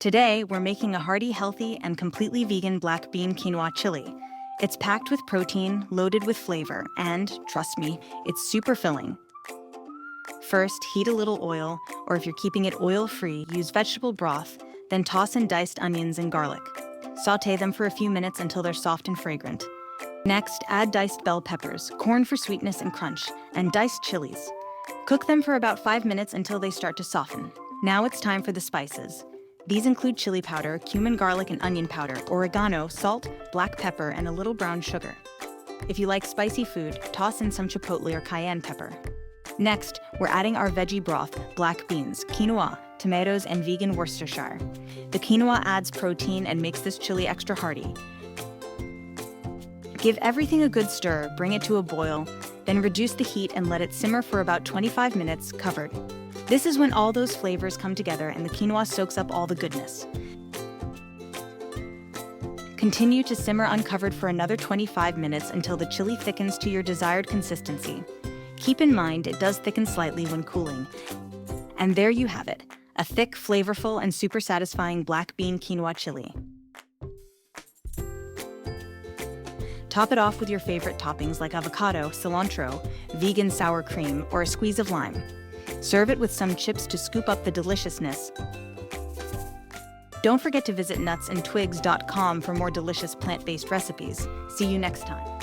Today, we're making a hearty, healthy, and completely vegan black bean quinoa chili. It's packed with protein, loaded with flavor, and, trust me, it's super filling. First, heat a little oil, or if you're keeping it oil-free, use vegetable broth, then toss in diced onions and garlic. Sauté them for a few minutes until they're soft and fragrant. Next, add diced bell peppers, corn for sweetness and crunch, and diced chilies. Cook them for about 5 minutes until they start to soften. Now it's time for the spices. These include chili powder, cumin, garlic, and onion powder, oregano, salt, black pepper, and a little brown sugar. If you like spicy food, toss in some chipotle or cayenne pepper. Next, we're adding our veggie broth, black beans, quinoa, tomatoes, and vegan Worcestershire. The quinoa adds protein and makes this chili extra hearty. Give everything a good stir, bring it to a boil, then reduce the heat and let it simmer for about 25 minutes, covered. This is when all those flavors come together and the quinoa soaks up all the goodness. Continue to simmer uncovered for another 25 minutes until the chili thickens to your desired consistency. Keep in mind it does thicken slightly when cooling. And there you have it, a thick, flavorful, and super satisfying black bean quinoa chili. Top it off with your favorite toppings like avocado, cilantro, vegan sour cream, or a squeeze of lime. Serve it with some chips to scoop up the deliciousness. Don't forget to visit nutsandtwigs.com for more delicious plant-based recipes. See you next time.